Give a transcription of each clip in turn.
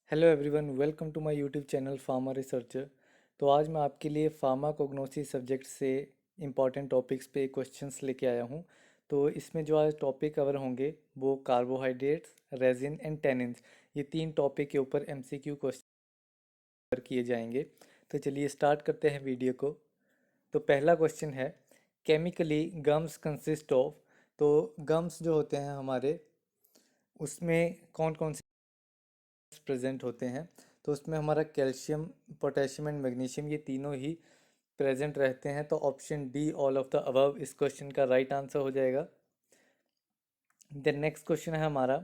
Hello everyone, welcome to my YouTube channel pharma researcher. तो आज मैं आपके लिए फार्माकोग्नोसी सब्जेक्ट से इम्पॉर्टेंट टॉपिक्स पे क्वेश्चंस लेके आया हूँ। तो इसमें जो आज टॉपिक कवर होंगे वो कार्बोहाइड्रेट्स, रेजिन एंड टेनिन्स, ये तीन टॉपिक के ऊपर एमसीक्यू क्वेश्चन कवर किए जाएंगे। तो चलिए स्टार्ट करते हैं वीडियो को। तो पहला क्वेश्चन है, केमिकली गम्स कंसिस्ट ऑफ। तो गम्स जो होते हैं हमारे, उसमें कौन कौन से प्रेजेंट होते हैं? तो उसमें हमारा कैल्शियम, पोटेशियम एंड मैग्नीशियम, ये तीनों ही प्रेजेंट रहते हैं। तो option D all of the above इस क्वेश्चन का राइट आंसर हो जाएगा। देन नेक्स्ट क्वेश्चन है हमारा,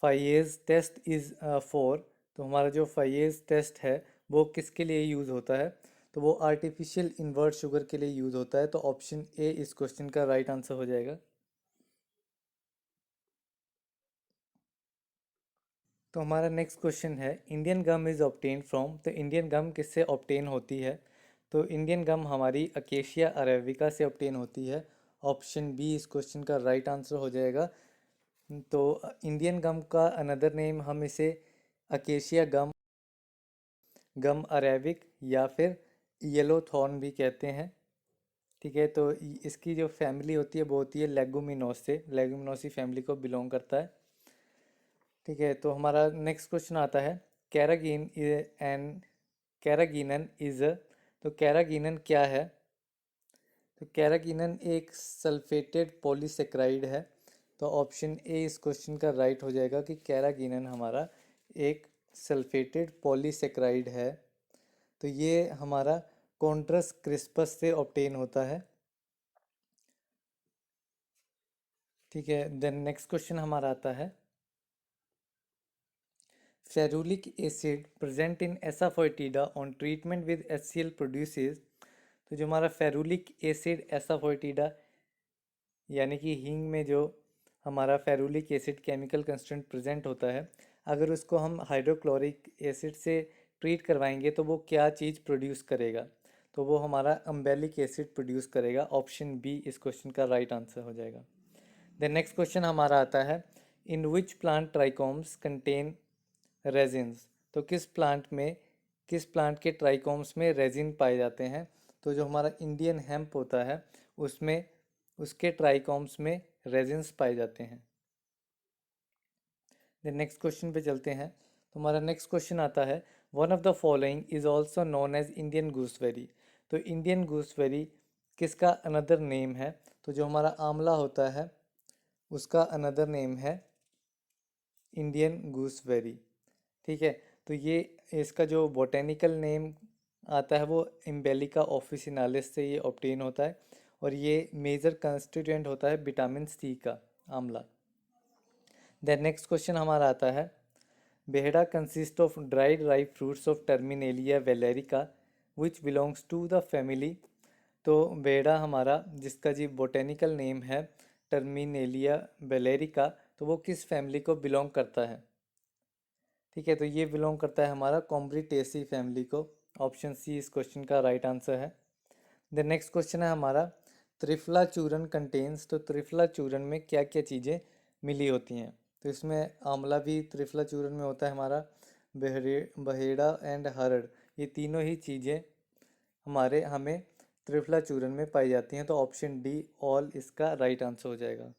फाइएज टेस्ट इज फॉर। तो हमारा जो फाइएज टेस्ट है वो किसके लिए यूज़ होता है? तो वो आर्टिफिशियल इन्वर्ट शुगर के लिए यूज़ होता है। तो ऑप्शन ए इस क्वेश्चन का राइट आंसर हो जाएगा। तो हमारा नेक्स्ट क्वेश्चन है, Indian gum is obtain from. तो इंडियन गम किससे ऑब्टेन होती है? तो इंडियन गम हमारी अकेशिया अरेबिका से ऑब्टेन होती है। ऑप्शन बी इस क्वेश्चन का राइट आंसर हो जाएगा। तो इंडियन गम का अनदर नेम हम इसे अकेशिया गम, गम अरेबिक या फिर येलो थॉर्न भी कहते हैं। ठीक है, तो इसकी जो फैमिली होती है वो होती है लेगुमिनोसे, लेगुमिनोसी फैमिली को बिलोंग करता है। ठीक है, तो हमारा नेक्स्ट क्वेश्चन आता है, कैरागीन एंड कैरागीनन इज। तो कैरागीनन क्या है? तो कैरागीनन एक सल्फेटेड पॉलीसेक्राइड है। तो ऑप्शन ए इस क्वेश्चन का राइट हो जाएगा कि कैरागीनन हमारा एक सल्फेटेड पॉलीसेक्राइड है। तो ये हमारा कॉन्ट्रस क्रिस्पस से ऑब्टेन होता है। ठीक है, देन नेक्स्ट क्वेश्चन हमारा आता है, ferulic acid present in asafoetida on treatment with HCl produces. तो जो हमारा फेरुलिक एसिड एसाफोइटिडा यानी कि हींग में जो हमारा ferulic acid chemical constant present होता है, अगर उसको हम हाइड्रोक्लोरिक एसिड से ट्रीट करवाएंगे तो वो क्या चीज़ प्रोड्यूस करेगा? तो वो हमारा अम्बेलिक एसिड प्रोड्यूस करेगा। ऑप्शन बी इस क्वेश्चन का राइट आंसर हो जाएगा। देन नेक्स्ट क्वेश्चन हमारा आता है, in which plant trichomes contain resins. तो किस प्लांट के ट्राइकोम्स में रेजिन पाए जाते हैं? तो जो हमारा इंडियन हेम्प होता है उसमें, उसके ट्राइकोम्स में रेजिन्स पाए जाते हैं। देन नेक्स्ट क्वेश्चन पे चलते हैं। तो हमारा नेक्स्ट क्वेश्चन आता है, one of the following is also known as Indian gooseberry. तो इंडियन गूसबेरी किसका अनदर नेम है? तो जो हमारा आंवला होता है उसका अनदर नेम है इंडियन गूसबेरी। ठीक है, तो ये इसका जो बोटेनिकल नेम आता है वो इम्बेलिका ऑफिसिनालिस से ये ऑब्टेन होता है, और ये मेजर कंस्टिट्यूएंट होता है विटामिन सी का, आंवला। देन नेक्स्ट क्वेश्चन हमारा आता है, बेहड़ा consist of dried ripe fruits of Terminalia bellerica which belongs to the family. तो बेहड़ा हमारा, जिसका जी बोटेनिकल नेम है टर्मिनेलिया वेलेरिका, तो वो किस फैमिली को बिलोंग करता है? ठीक है, तो ये बिलोंग करता है हमारा कॉम्ब्रिटेसी फैमिली को। ऑप्शन सी इस क्वेश्चन का राइट आंसर है। द नेक्स्ट क्वेश्चन है हमारा, त्रिफला चूरन कंटेन्स। तो त्रिफला चूरन में क्या क्या चीज़ें मिली होती हैं? तो इसमें आंवला भी त्रिफला चूरन में होता है हमारा, बहेड़ा एंड हरड़, ये तीनों ही चीज़ें हमारे हमें त्रिफला चूरन में पाई जाती हैं। तो ऑप्शन डी ऑल इसका राइट आंसर हो जाएगा।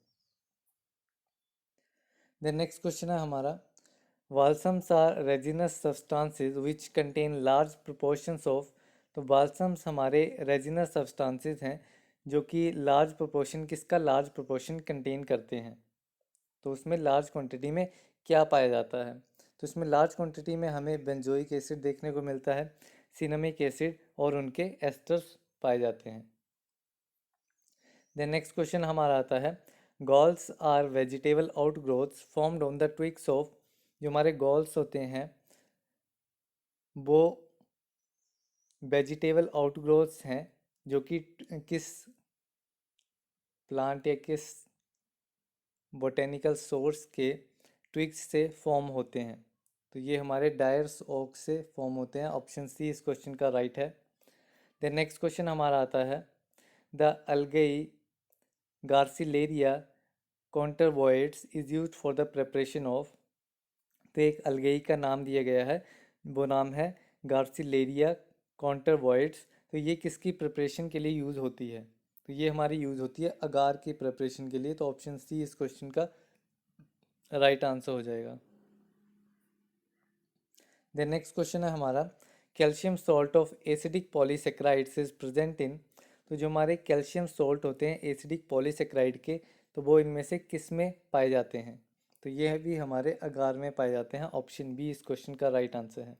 द नेक्स्ट क्वेश्चन है हमारा, balsams are resinous substances which contain large proportions of। तो balsams हमारे resinous substances हैं जो कि large proportion, किसका large proportion contain करते हैं? तो उसमें large quantity में क्या पाया जाता है? तो इसमें large quantity में हमें बेंजोइक एसिड देखने को मिलता है, सिनेमिक एसिड और उनके एस्टर्स पाए जाते हैं। देन नेक्स्ट क्वेश्चन हमारा आता है, galls are vegetable outgrowths formed on the twigs of. जो हमारे गॉल्स होते हैं वो वेजिटेबल आउटग्रोथ्स हैं जो कि किस प्लांट या किस बोटेनिकल सोर्स के ट्विग्स से फॉर्म होते हैं? तो ये हमारे डायर्स ओक से फॉर्म होते हैं। ऑप्शन सी इस क्वेश्चन का राइट है। देन नेक्स्ट क्वेश्चन हमारा आता है, the algae Gracilaria confervoides is used for the preparation of. तो एक अलगेई का नाम दिया गया है, वो नाम है गार्सिलेरिया कॉन्टरवॉइड्स। तो ये किसकी प्रिपरेशन के लिए यूज़ होती है? तो ये हमारी यूज़ होती है अगार की प्रिपरेशन के लिए। तो ऑप्शन सी इस क्वेश्चन का राइट आंसर हो जाएगा। द नेक्स्ट क्वेश्चन है हमारा, calcium salt of acidic polysaccharides is present इन। तो जो हमारे कैल्शियम सॉल्ट होते हैं एसिडिक पॉलीसेक्राइड के, तो वो इनमें से किस में पाए जाते हैं? तो ये भी हमारे अगार में पाए जाते हैं। ऑप्शन बी इस क्वेश्चन का राइट आंसर है।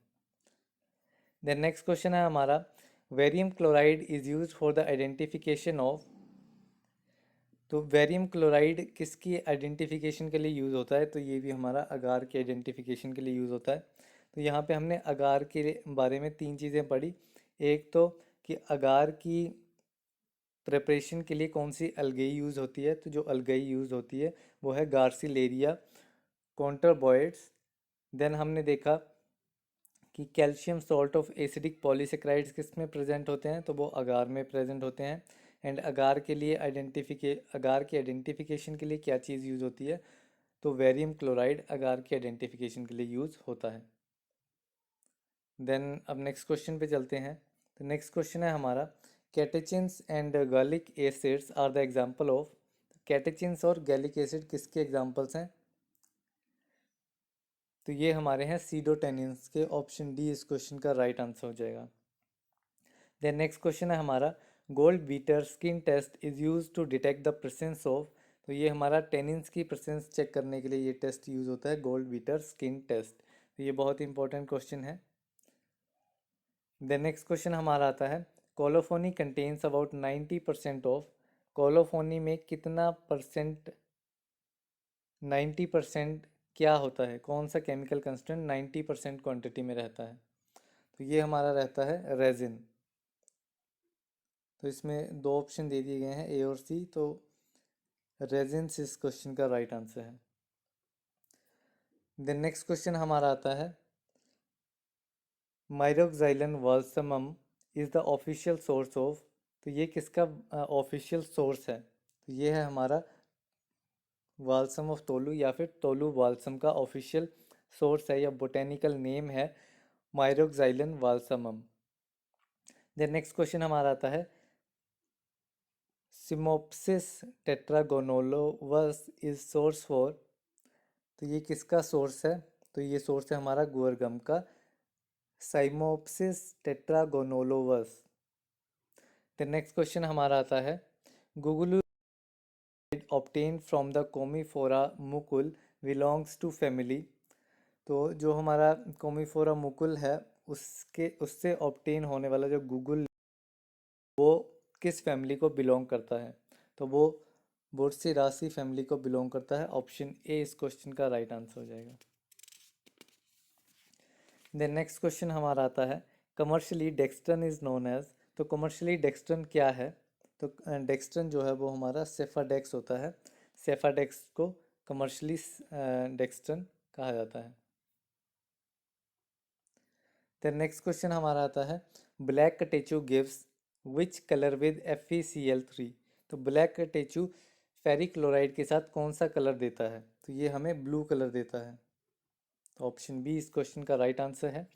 द नेक्स्ट क्वेश्चन है हमारा, barium chloride is use for the identification of. तो वेरियम क्लोराइड किसकी आइडेंटिफिकेशन के लिए यूज़ होता है? तो ये भी हमारा अगार के आइडेंटिफिकेशन के लिए यूज़ होता है। तो यहाँ पे हमने अगार के बारे में तीन चीज़ें पढ़ी। एक तो कि अगार की प्रिपरेशन के लिए कौन सी अलगई यूज़ होती है, तो जो अलगई यूज़ होती है वो है गार्सिलेरिया कॉन्टरबॉइड्स। देन हमने देखा कि calcium salt of acidic polysaccharides किस में प्रेजेंट होते हैं, तो वो अगार में प्रेजेंट होते हैं। एंड अगार की आइडेंटिफिकेशन के लिए क्या चीज़ यूज़ होती है, तो वेरियम क्लोराइड अगार की आइडेंटिफिकेशन के लिए यूज़ होता है। देन अब नेक्स्ट क्वेश्चन पे चलते हैं। तो नेक्स्ट क्वेश्चन है हमारा, catechins and gallic acids are the example of. Catechins और गैलिक एसिड किसके एग्जाम्पल्स हैं? तो ये हमारे हैं सीडोटेनिन्स के। ऑप्शन डी इस क्वेश्चन का राइट आंसर हो जाएगा। देन नेक्स्ट क्वेश्चन है हमारा, gold beater skin test is use to detect the presence of. तो ये हमारा टेनिन्स की प्रेजेंस चेक करने के लिए ये टेस्ट यूज होता है, गोल्ड बीटर स्किन टेस्ट। तो ये बहुत ही इंपॉर्टेंट क्वेश्चन है। देन नेक्स्ट क्वेश्चन हमारा आता है, colophony contains about 90% of. Colophony में कितना परसेंट, 90% क्या होता है, कौन सा केमिकल कंस्टेंट 90% क्वांटिटी में रहता है? तो ये हमारा रहता है रेजिन। तो इसमें दो ऑप्शन दे दिए गए हैं, ए और सी। तो रेजिन इस क्वेश्चन का राइट आंसर है। देन नेक्स्ट क्वेश्चन हमारा आता है, Myroxylon balsamum is the official source of. तो ये किसका ऑफिशियल सोर्स है? तो ये है हमारा वाल्सम ऑफ तोलू या फिर तोलू वाल्सम का ऑफिशियल सोर्स है या बोटेनिकल नेम है माइरोक्साइलिन वाल्समम। देन नेक्स्ट क्वेश्चन हमारा आता है, सिमोप्सिस टेट्रागोनोलोवस इज सोर्स फॉर। तो ये किसका सोर्स है? तो ये सोर्स है हमारा गुअरगम का, साइमोप्सिस टेट्रागोनोलोवस। द नेक्स्ट क्वेश्चन हमारा आता है, guggulu obtained from the Commiphora Mukul belongs to family। तो जो हमारा कोमीफोरा मुकुल है उससे ऑब्टेन होने वाला जो गूगल, वो किस फैमिली को बिलोंग करता है? तो वो बोर्सिरासी फैमिली को बिलोंग करता है। ऑप्शन ए इस क्वेश्चन का राइट आंसर हो जाएगा। देन नेक्स्ट क्वेश्चन हमारा आता है, commercially dextran is known as. तो कमर्शियली डेक्स्ट्रन क्या है? तो डेक्स्ट्रन जो है वो हमारा सेफाडेक्स होता है। सेफाडेक्स को कमर्शियली डेक्स्ट्रन कहा जाता है। देन नेक्स्ट क्वेश्चन हमारा आता है, black catechu gives which colour with FeCl3। तो ब्लैक कटेचू फेरिक क्लोराइड के साथ कौन सा कलर देता है? तो ये हमें ब्लू कलर देता है। तो ऑप्शन बी इस क्वेश्चन का राइट आंसर है।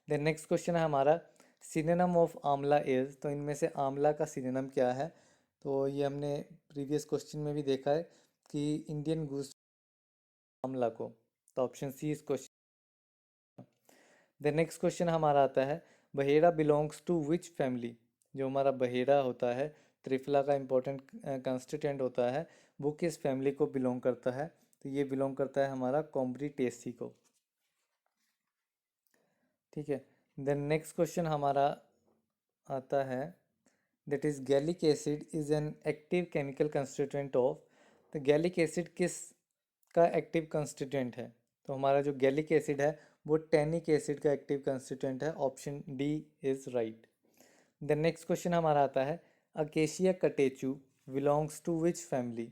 देन नेक्स्ट क्वेश्चन है हमारा, सिनोनिम ऑफ आंवला इज। तो इनमें से आंवला का सिनोनिम क्या है? तो ये हमने प्रीवियस क्वेश्चन में भी देखा है कि इंडियन गूस आंवला को। तो ऑप्शन सी इस क्वेश्चन। द नेक्स्ट क्वेश्चन हमारा आता है, बहेड़ा बिलोंग्स टू विच फैमिली। जो हमारा बहेड़ा होता है, त्रिफला का इंपॉर्टेंट कंस्टिट्यूएंट होता है, वो किस फैमिली को बिलोंग करता है? तो ये बिलोंग करता है हमारा कॉम्ब्रिटेसी को। ठीक है। देन नेक्स्ट क्वेश्चन हमारा आता है, that is gallic acid is an active chemical constituent of. तो गैलिक एसिड किस का एक्टिव कंस्टिट्यूएंट है? तो हमारा जो गैलिक एसिड है वो टैनिक एसिड का एक्टिव कंस्टिट्यूएंट है। Option D is right. The next question हमारा आता है, acacia catechu belongs to which family.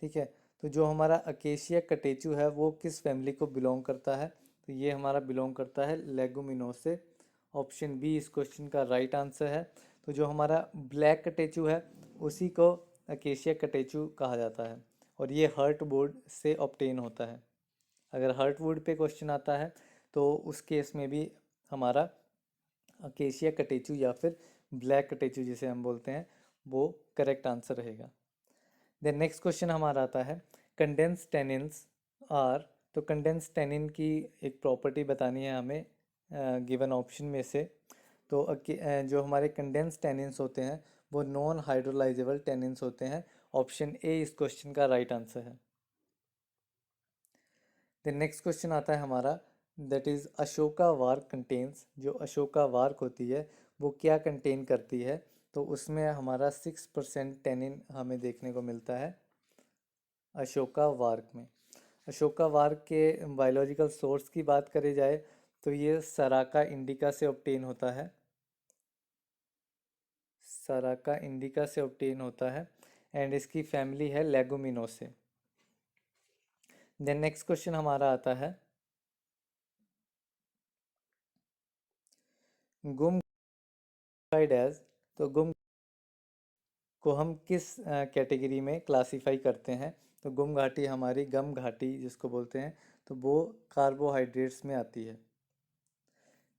ठीक है। तो जो हमारा अकेशिया कटेचू है वो किस फैमिली को बिलोंग करता है? तो ये हमारा बिलोंग करता है लेगुमिनोसे। ऑप्शन बी इस क्वेश्चन का राइट आंसर है। तो जो हमारा ब्लैक कटेचू है उसी को अकेशिया कटेचू कहा जाता है और ये हर्ट बोर्ड से ऑब्टेन होता है। अगर हर्टवुड पे क्वेश्चन आता है तो उस केस में भी हमारा अकेशिया कटेचु या फिर ब्लैक कटेचु जिसे हम बोलते हैं वो करेक्ट आंसर रहेगा। देन नेक्स्ट क्वेश्चन हमारा आता है कंडेंस टेनिन्स आर। तो कंडेंस टेनिन की एक प्रॉपर्टी बतानी है हमें गिवन ऑप्शन में से। तो जो हमारे कंडेंस टेनिन्स होते हैं वो नॉन हाइड्रोलाइजेबल टेनिन्स होते हैं। ऑप्शन ए इस क्वेश्चन का राइट आंसर है। देन नेक्स्ट क्वेश्चन आता है हमारा दैट इज़ अशोका वार्क कंटेन्स। जो अशोका वार्क होती है वो क्या कंटेन करती है? तो उसमें हमारा 6% टेनिन हमें देखने को मिलता है अशोका वार्क में। अशोका वार्क के बायोलॉजिकल सोर्स की बात करी जाए तो ये सराका इंडिका से ऑब्टेन होता है। सराका इंडिका से ऑब्टेन होता है एंड इसकी फैमिली है लेगुमिनोसे। देन नेक्स्ट क्वेश्चन हमारा आता है गुम एज। तो गुम को हम किस कैटेगरी में क्लासीफाई करते हैं? तो गुम घाटी हमारी गम घाटी जिसको बोलते हैं तो वो कार्बोहाइड्रेट्स में आती है।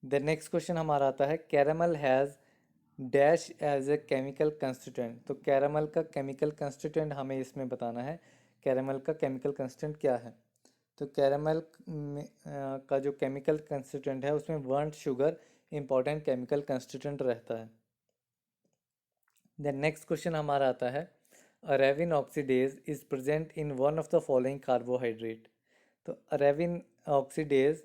द नेक्स्ट क्वेश्चन हमारा आता है caramel has dash as a chemical constituent. तो कैरामल का केमिकल कंस्टिट्यूएंट हमें इसमें बताना है। कैरामल का केमिकल कंस्टिट्यूएंट क्या है? तो कैरामल का जो केमिकल कंस्टिट्यूएंट है उसमें burnt sugar important chemical constituent रहता है। देन नेक्स्ट क्वेश्चन हमारा आता है arabin oxidase is present in one of the following carbohydrate. तो अरेविन ऑक्सीडेज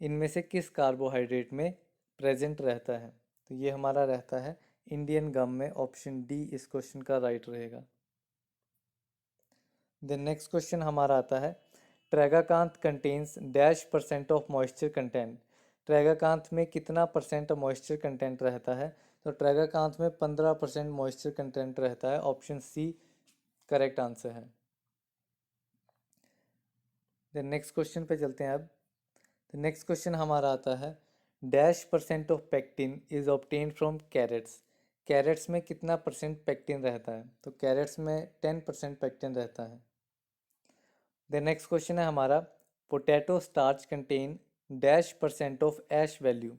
इनमें से किस कार्बोहाइड्रेट में प्रेजेंट रहता है? तो ये हमारा रहता है इंडियन गम में। ऑप्शन डी इस क्वेश्चन का राइट रहेगा। देन नेक्स्ट क्वेश्चन हमारा आता है tragacanth contains dash percent of moisture content. Tragacanth में कितना परसेंट मॉइस्चर कंटेंट रहता है? तो ट्रैगाकांत में 15% मॉइस्चर कंटेंट रहता है। ऑप्शन सी करेक्ट आंसर है। देन नेक्स्ट क्वेश्चन पे चलते हैं अब। तो नेक्स्ट क्वेश्चन हमारा आता है dash percent of pectin is obtain from carrots. Carrots में कितना परसेंट पेक्टिन रहता है? तो कैरेट्स में 10% पेक्टिन रहता है। द नेक्स्ट क्वेश्चन है हमारा potato starch contain dash percent of ash value.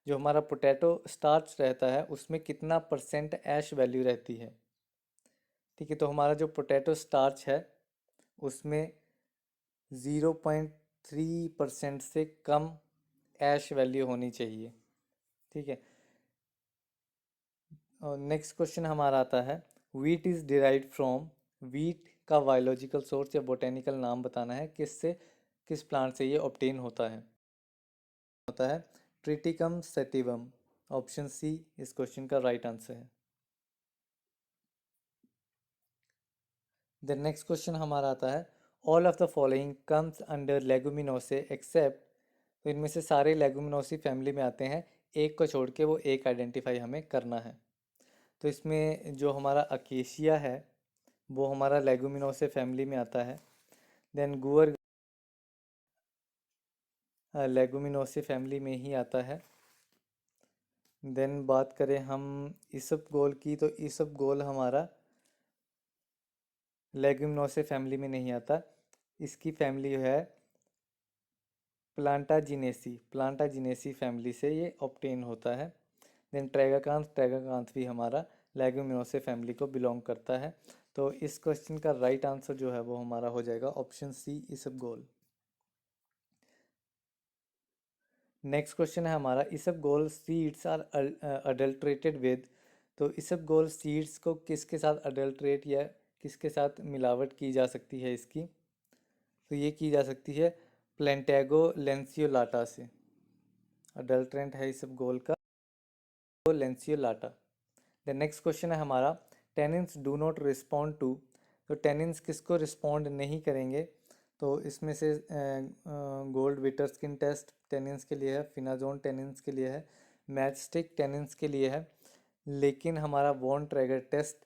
जो हमारा पोटैटो स्टार्च रहता है उसमें कितना परसेंट ऐश वैल्यू रहती है? ठीक है, तो हमारा जो पोटैटो स्टार्च है उसमें 0.3% से कम ऐश वैल्यू होनी चाहिए। ठीक है, और नेक्स्ट क्वेश्चन हमारा आता है wheat is derived from. Wheat का बायोलॉजिकल सोर्स या बोटेनिकल नाम बताना है किससे, किस प्लांट से ये ऑब्टेन होता है ट्रिटिकम सेटिवम। ऑप्शन सी इस क्वेश्चन का राइट आंसर है। द नेक्स्ट क्वेश्चन हमारा आता है all of the following comes under Leguminosae except. तो इनमें से सारे लेगुमिनोसी फैमिली में आते हैं, एक को छोड़ के वो एक आइडेंटिफाई हमें करना है। तो इसमें जो हमारा अकेशिया है वो हमारा लेगुमिनोसे फैमिली में आता है। देन गुअर लेगुमिनोसे फैमिली में ही आता है। देन बात करें हम इसबगोल की, तो इसबगोल हमारा लेगुमिनोसे फैमिली में नहीं आता। इसकी फैमिली है प्लांटाजिनेसी फैमिली से ये ऑब्टेन होता है। देन ट्रैगाकांथ भी हमारा लेगुमिनोसे फैमिली को बिलोंग करता है। तो इस क्वेश्चन का राइट आंसर जो है वो हमारा हो जाएगा ऑप्शन सी इसबगोल। नेक्स्ट क्वेश्चन है हमारा इसबगोल सीड्स आर अडल्ट्रेटेड विद। तो इसबगोल सीड्स को किसके साथ अडल्ट्रेट या किसके साथ मिलावट की जा सकती है इसकी? तो ये की जा सकती है प्लेंटेगो लेंसियोलाटा से। अडल्ट्रेंट है इसबगोल का लेंसियोलाटा। द नेक्स्ट क्वेश्चन है हमारा tannins do not respond to. तो टेनिन्स किसको रिस्पॉन्ड नहीं करेंगे? तो इसमें से gold beater skin test tannins के लिए है, फिनाजोन टेनिन्स के लिए है, मैचस्टिक टेनिन्स के लिए है, लेकिन हमारा वॉन ट्रैगर टेस्ट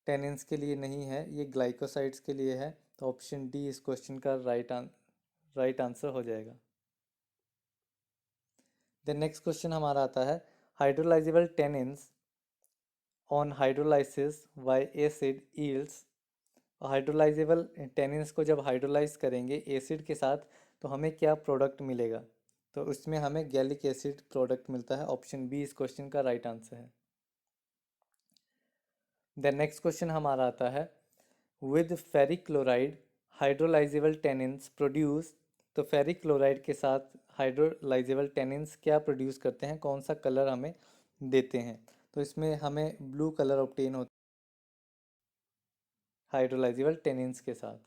टेनिन्स के लिए नहीं है, ये ग्लाइकोसाइड्स के लिए है। तो ऑप्शन डी इस क्वेश्चन का राइट आंसर हो जाएगा। द नेक्स्ट क्वेश्चन हमारा आता है hydrolysable tannins on hydrolysis by acid yields. Hydrolysable tannins को जब हाइड्रोलाइज करेंगे एसिड के साथ तो हमें क्या प्रोडक्ट मिलेगा? तो उसमें हमें गैलिक एसिड प्रोडक्ट मिलता है। ऑप्शन बी इस क्वेश्चन का राइट आंसर है। देन नेक्स्ट क्वेश्चन हमारा आता है, with ferric chloride hydrolysable tannins produce. तो फेरिक क्लोराइड के साथ हाइड्रोलाइजेबल टेनिन्स क्या प्रोड्यूस करते हैं, कौन सा कलर हमें देते हैं? तो इसमें हमें ब्लू कलर ऑब्टेन होता है हाइड्रोलाइजेबल टेनिन्स के साथ।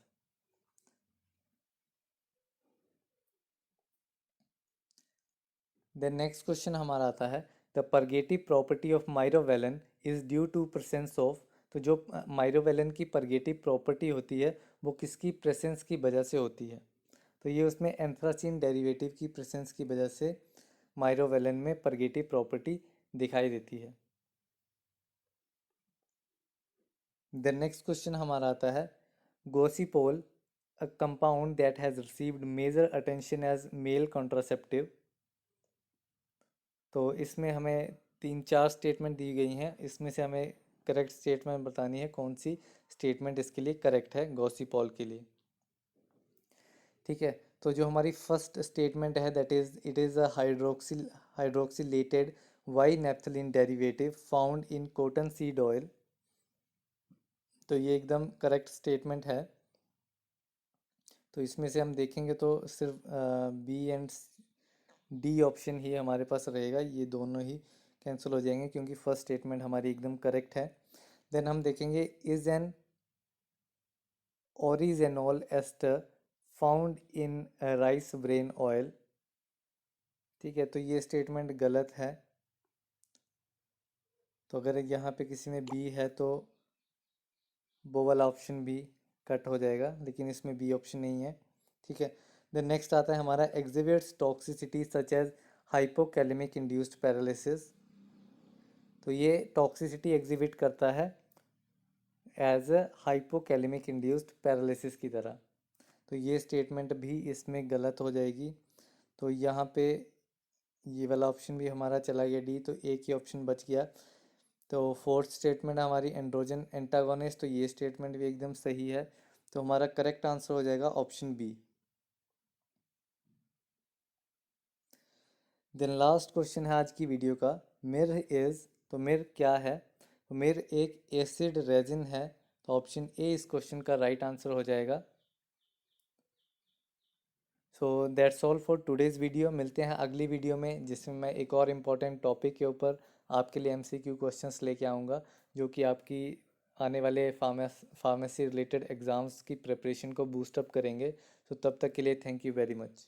देन नेक्स्ट क्वेश्चन हमारा आता है, the purgative property of myrobalan is due to presence of. तो जो माइरोवेलन की परगेटिव प्रॉपर्टी होती है वो किसकी प्रेजेंस की वजह से होती है? तो ये उसमें एंथ्रासीन डेरिवेटिव की प्रेजेंस की वजह से माइरोवेलन में परगेटिव प्रॉपर्टी दिखाई देती है। द नेक्स्ट क्वेश्चन हमारा आता है, gossypol a compound that has received major attention as male contraceptive. तो इसमें हमें 3-4 स्टेटमेंट दी गई हैं, इसमें से हमें करेक्ट स्टेटमेंट बतानी है, कौन सी स्टेटमेंट इसके लिए करेक्ट है गॉसिपॉल के लिए। ठीक है, तो जो हमारी फर्स्ट स्टेटमेंट है that is it is a hydroxylated Y naphthalene derivative found in cotton seed oil. तो ये एकदम करेक्ट स्टेटमेंट है। तो इसमें से हम देखेंगे तो सिर्फ बी एंड डी ऑप्शन ही हमारे पास रहेगा, ये दोनों ही कैंसिल हो जाएंगे क्योंकि फर्स्ट स्टेटमेंट हमारी एकदम करेक्ट है। देन हम देखेंगे, is an oryzanol ester found in rice bran oil. ठीक है, तो ये स्टेटमेंट गलत है। तो अगर यहाँ पे किसी में बी है तो वो वाला ऑप्शन भी कट हो जाएगा, लेकिन इसमें बी ऑप्शन नहीं है। ठीक है, देन नेक्स्ट आता है हमारा, exhibits toxicity such as hypokalemic induced paralysis. तो ये टॉक्सिसिटी एग्जिबिट करता है as a hypokalemic induced paralysis की तरह। तो ये स्टेटमेंट भी इसमें गलत हो जाएगी। तो यहाँ पे ये वाला ऑप्शन भी हमारा चला गया डी, तो एक ही ऑप्शन बच गया। तो फोर्थ स्टेटमेंट हमारी एंड्रोजन एंटागोनिस्ट, तो ये स्टेटमेंट भी एकदम सही है। तो हमारा करेक्ट आंसर हो जाएगा option B. Then last question है आज की वीडियो का, मिर इज। तो मिर क्या है? तो मिर एक एसिड रेजिन है। तो ऑप्शन ए इस क्वेश्चन का राइट आंसर हो जाएगा। So that's all for today's video. मिलते हैं अगली वीडियो में जिसमें मैं एक और इम्पॉर्टेंट टॉपिक के ऊपर आपके लिए एमसीक्यू क्वेश्चंस लेके आऊँगा, जो कि आपकी आने वाले फार्मेसी रिलेटेड एग्ज़ाम्स की प्रिपरेशन को बूस्ट अप करेंगे। तो तब तक के लिए थैंक यू वेरी मच।